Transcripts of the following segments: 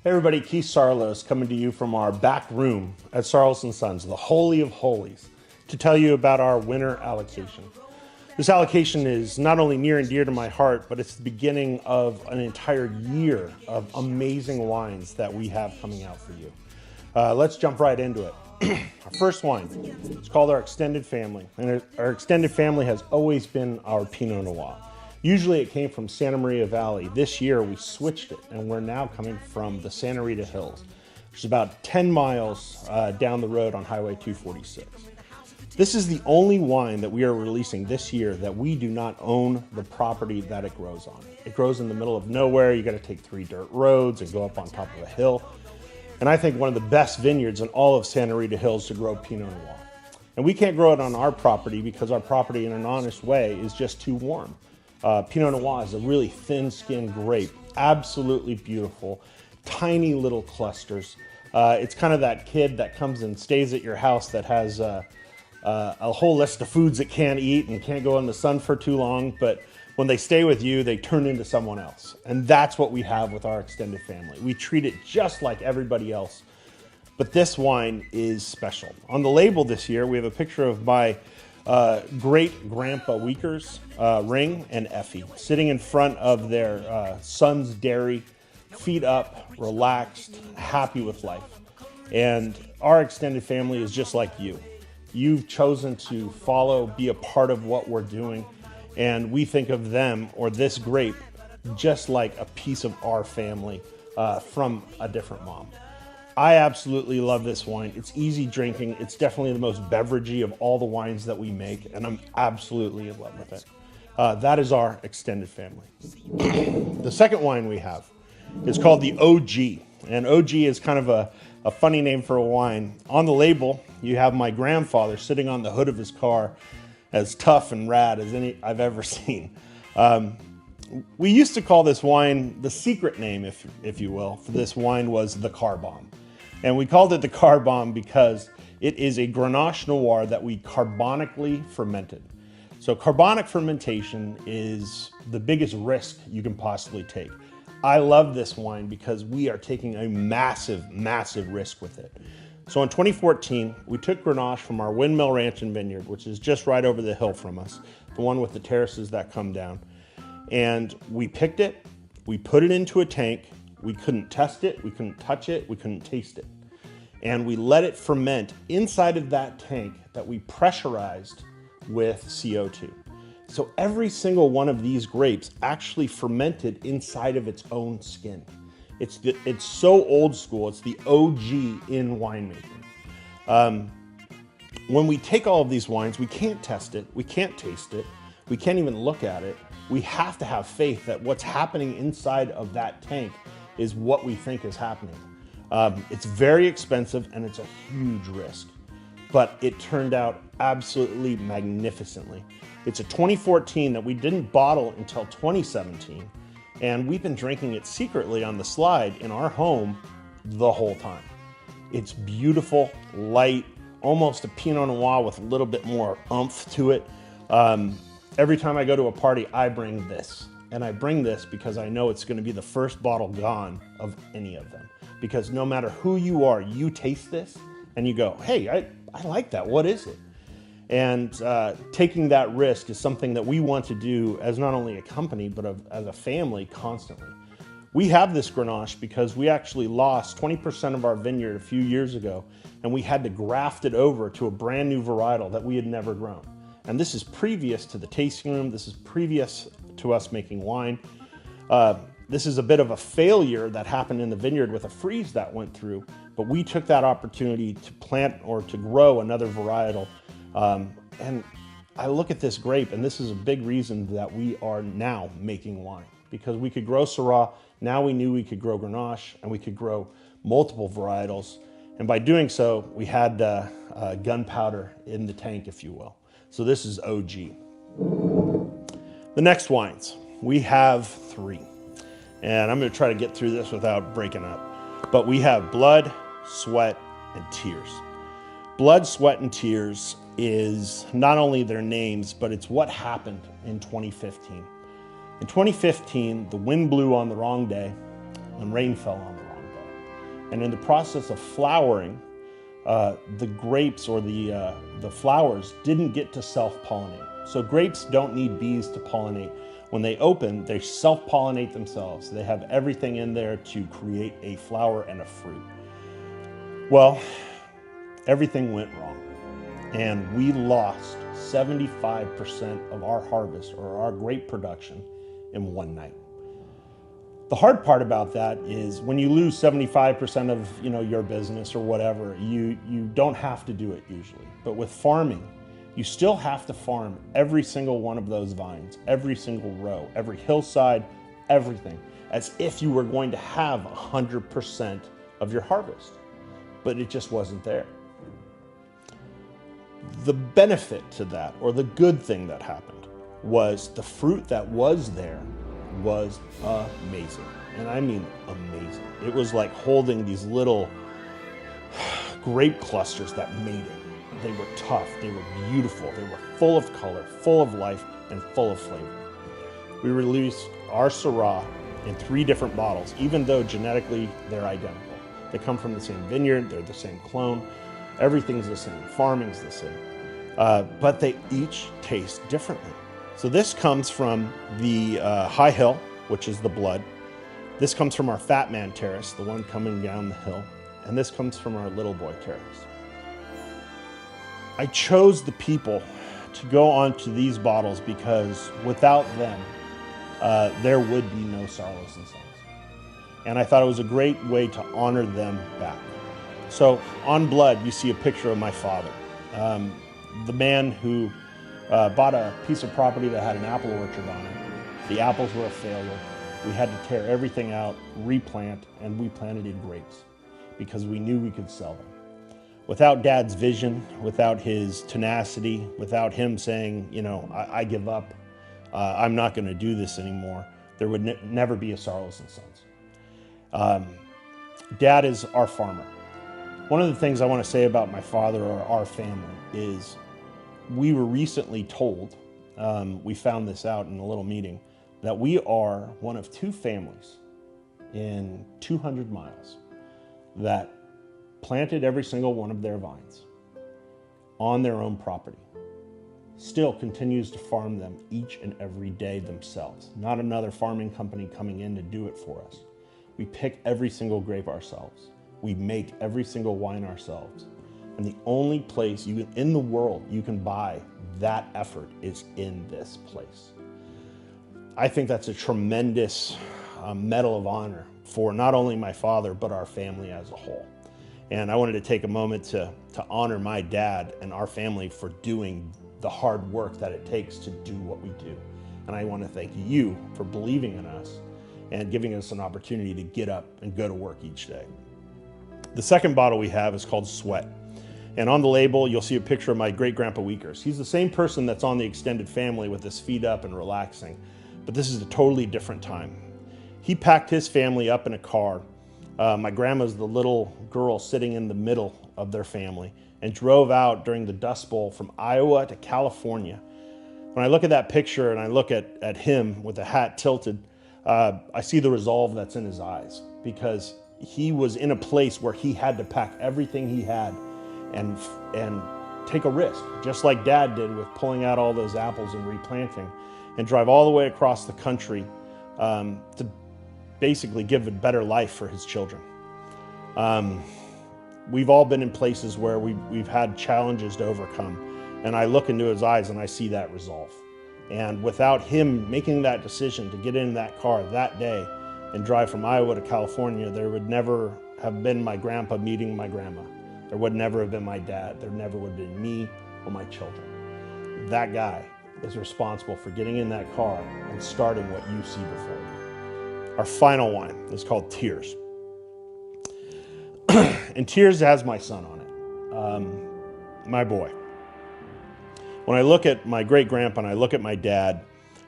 Hey everybody, Keith Saarloos coming to you from our back room at Saarloos & Sons, the Holy of Holies, to tell you about our winter allocation. This allocation is not only near and dear to my heart, but it's the beginning of an entire year of amazing wines that we have coming out for you. Let's jump right into it. Our first wine is called our Extended Family, and our Extended Family has always been our Pinot Noir. Usually it came from Santa Maria Valley. This year we switched it, and we're now coming from the Santa Rita Hills, which is about 10 miles down the road on Highway 246. This is the only wine that we are releasing this year that we do not own the property that it grows on. It grows in the middle of nowhere. You got to take 3 dirt roads and go up on top of a hill. And I think one of the best vineyards in all of Santa Rita Hills to grow Pinot Noir. And we can't grow it on our property because our property in an honest way is just too warm. Pinot Noir is a really thin-skinned grape, absolutely beautiful, tiny little clusters. It's kind of that kid that comes and stays at your house that has a whole list of foods it can't eat and can't go in the sun for too long, but when they stay with you, they turn into someone else. And that's what we have with our Extended Family. We treat it just like everybody else, but this wine is special. On the label this year, we have a picture of my great-grandpa Weeker's ring and Effie sitting in front of their son's dairy, feet up, relaxed, happy with life. And our Extended Family is just like you. You've chosen to follow, be a part of what we're doing, and we think of them or this grape just like a piece of our family from a different mom. I absolutely love this wine. It's easy drinking. It's definitely the most beveragey of all the wines that we make, and I'm absolutely in love with it. That is our Extended Family. The second wine we have is called the OG, and OG is kind of a funny name for a wine. On the label, you have my grandfather sitting on the hood of his car, as tough and rad as any I've ever seen. We used to call this wine, the secret name, if you will, for this wine was the Car Bomb. And we called it the Car Bomb because it is a Grenache Noir that we carbonically fermented. So carbonic fermentation is the biggest risk you can possibly take. I love this wine because we are taking a massive, massive risk with it. So in 2014, we took Grenache from our Windmill Ranch and Vineyard, which is just right over the hill from us, the one with the terraces that come down. And we picked it, we put it into a tank, we couldn't test it, we couldn't touch it, we couldn't taste it. And we let it ferment inside of that tank that we pressurized with CO2. So every single one of these grapes actually fermented inside of its own skin. It's so old school, it's the OG in winemaking. When we take all of these wines, we can't test it, we can't taste it, we can't even look at it. We have to have faith that what's happening inside of that tank is what we think is happening. It's very expensive and it's a huge risk, but it turned out absolutely magnificently. It's a 2014 that we didn't bottle until 2017, and we've been drinking it secretly on the slide in our home the whole time. It's beautiful, light, almost a Pinot Noir with a little bit more oomph to it. Every time I go to a party, I bring this. And I bring this because I know it's going to be the first bottle gone of any of them. Because no matter who you are, you taste this and you go, hey, I like that. What is it? And taking that risk is something that we want to do as not only a company, but as a family constantly. We have this Grenache because we actually lost 20% of our vineyard a few years ago, and we had to graft it over to a brand new varietal that we had never grown. And this is previous to the tasting room. This is previous to us making wine. This is a bit of a failure that happened in the vineyard with a freeze that went through, but we took that opportunity to plant or to grow another varietal. And I look at this grape, and this is a big reason that we are now making wine, because we could grow Syrah. Now we knew we could grow Grenache, and we could grow multiple varietals. And by doing so, we had gunpowder in the tank, if you will. So this is OG. The next wines, we have 3. And I'm going to try to get through this without breaking up. But we have Blood, Sweat, and Tears. Blood, Sweat, and Tears is not only their names, but it's what happened in 2015. In 2015, the wind blew on the wrong day and rain fell on the wrong day. And in the process of flowering, the grapes or the flowers didn't get to self-pollinate. So grapes don't need bees to pollinate. When they open, they self-pollinate themselves. They have everything in there to create a flower and a fruit. Well, everything went wrong, and we lost 75% of our harvest or our grape production in one night. The hard part about that is when you lose 75% of your business or whatever, you don't have to do it usually. But with farming, you still have to farm every single one of those vines, every single row, every hillside, everything, as if you were going to have 100% of your harvest. But it just wasn't there. The benefit to that, or the good thing that happened, was the fruit that was there was amazing. And I mean amazing. It was like holding these little grape clusters that made it. They were tough, they were beautiful, they were full of color, full of life, and full of flavor. We released our Syrah in 3 different bottles, even though genetically they're identical. They come from the same vineyard, they're the same clone, everything's the same, farming's the same, but they each taste differently. So this comes from the High Hill, which is the blood. This comes from our Fat Man Terrace, the one coming down the hill, and this comes from our Little Boy Terrace. I chose the people to go onto these bottles because without them, there would be no Saarloos and Sons. And I thought it was a great way to honor them back. So on blood, you see a picture of my father, the man who bought a piece of property that had an apple orchard on it. The apples were a failure. We had to tear everything out, replant, and we planted in grapes because we knew we could sell them. Without Dad's vision, without his tenacity, without him saying, I give up, I'm not going to do this anymore, there would never be a Saarloos and Sons. Dad is our farmer. One of the things I want to say about my father or our family is we were recently told, we found this out in a little meeting, that we are one of 2 families in 200 miles that planted every single one of their vines on their own property, still continues to farm them each and every day themselves. Not another farming company coming in to do it for us. We pick every single grape ourselves. We make every single wine ourselves. And the only place in the world you can buy that effort is in this place. I think that's a tremendous medal of honor for not only my father, but our family as a whole. And I wanted to take a moment to honor my dad and our family for doing the hard work that it takes to do what we do. And I want to thank you for believing in us and giving us an opportunity to get up and go to work each day. The second bottle we have is called Sweat. And on the label, you'll see a picture of my great-grandpa Weekers. He's the same person that's on the extended family with his feet up and relaxing, but this is a totally different time. He packed his family up in a car. My grandma's the little girl sitting in the middle of their family, and drove out during the Dust Bowl from Iowa to California. When I look at that picture and I look at him with the hat tilted, I see the resolve that's in his eyes, because he was in a place where he had to pack everything he had and take a risk, just like Dad did with pulling out all those apples and replanting, and drive all the way across the country to basically give a better life for his children. We've all been in places where we've had challenges to overcome, and I look into his eyes and I see that resolve. And without him making that decision to get in that car that day and drive from Iowa to California, there would never have been my grandpa meeting my grandma. There would never have been my dad. There never would have been me or my children. That guy is responsible for getting in that car and starting what you see before you. Our final wine is called Tears. And Tears has my son on it, my boy. When I look at my great-grandpa and I look at my dad,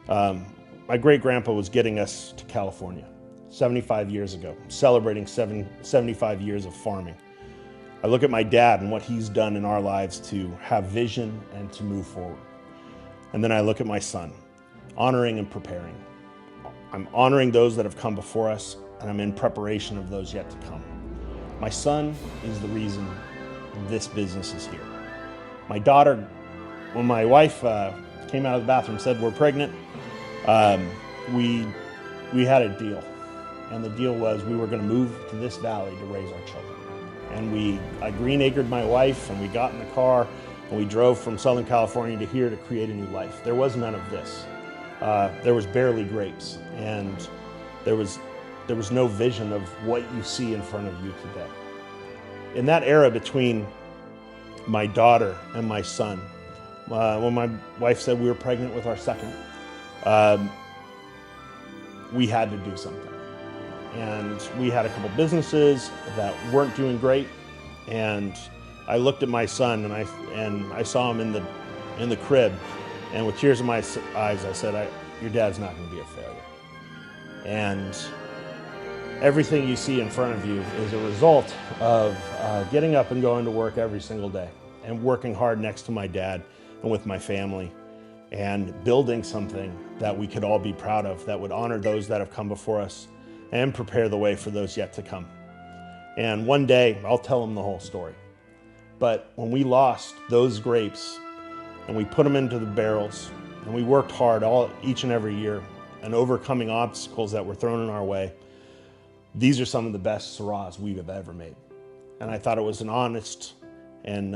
my great-grandpa was getting us to California 75 years ago, celebrating 75 years of farming. I look at my dad and what he's done in our lives to have vision and to move forward. And then I look at my son, honoring and preparing. I'm honoring those that have come before us, and I'm in preparation of those yet to come. My son is the reason this business is here. My daughter, when my wife came out of the bathroom and said we're pregnant, we had a deal. And the deal was we were going to move to this valley to raise our children. And I green-acred my wife, and we got in the car, and we drove from Southern California to here to create a new life. There was none of this. There was barely grapes, and there was no vision of what you see in front of you today. In that era between my daughter and my son, when my wife said we were pregnant with our second, we had to do something. And we had a couple businesses that weren't doing great, and I looked at my son and I saw him in the crib, and with tears in my eyes I said, your dad's not going to be a failure. And everything you see in front of you is a result of getting up and going to work every single day and working hard next to my dad and with my family and building something that we could all be proud of, that would honor those that have come before us and prepare the way for those yet to come. And one day, I'll tell them the whole story. But when we lost those grapes and we put them into the barrels and we worked hard each and every year and overcoming obstacles that were thrown in our way, these are some of the best Saarloos we have ever made. And I thought it was an honest and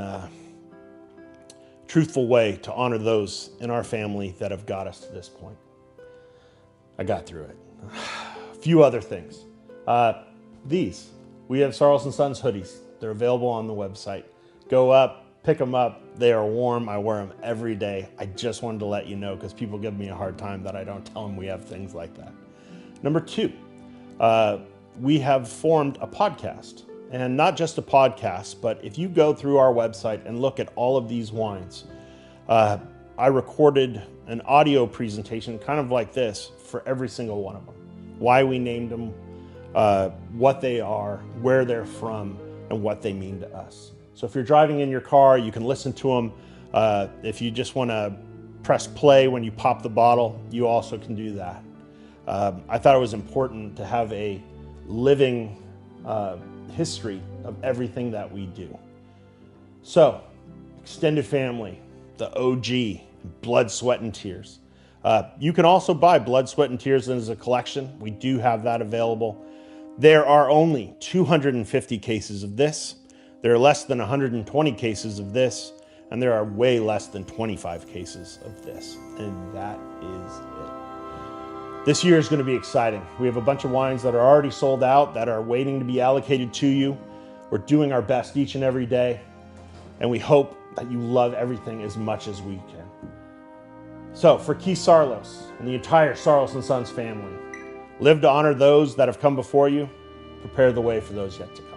truthful way to honor those in our family that have got us to this point. I got through it. A few other things. We have Saarloos & Sons hoodies. They're available on the website. Go up, pick them up. They are warm. I wear them every day. I just wanted to let you know because people give me a hard time that I don't tell them we have things like that. Number 2, we have formed a podcast. And not just a podcast, but if you go through our website and look at all of these wines, I recorded an audio presentation kind of like this for every single one of them. Why we named them, what they are, where they're from, and what they mean to us. So if you're driving in your car, you can listen to them. If you just want to press play when you pop the bottle, you also can do that. I thought it was important to have a living history of everything that we do. So, extended family, the OG, Blood, Sweat, and Tears. You can also buy Blood, Sweat, and Tears as a collection. We do have that available. There are only 250 cases of this. There are less than 120 cases of this, and there are way less than 25 cases of this. And that is it. This year is going to be exciting. We have a bunch of wines that are already sold out, that are waiting to be allocated to you. We're doing our best each and every day, and we hope that you love everything as much as we can. So, for Keith Saarloos and the entire Saarloos & Sons family, live to honor those that have come before you, prepare the way for those yet to come.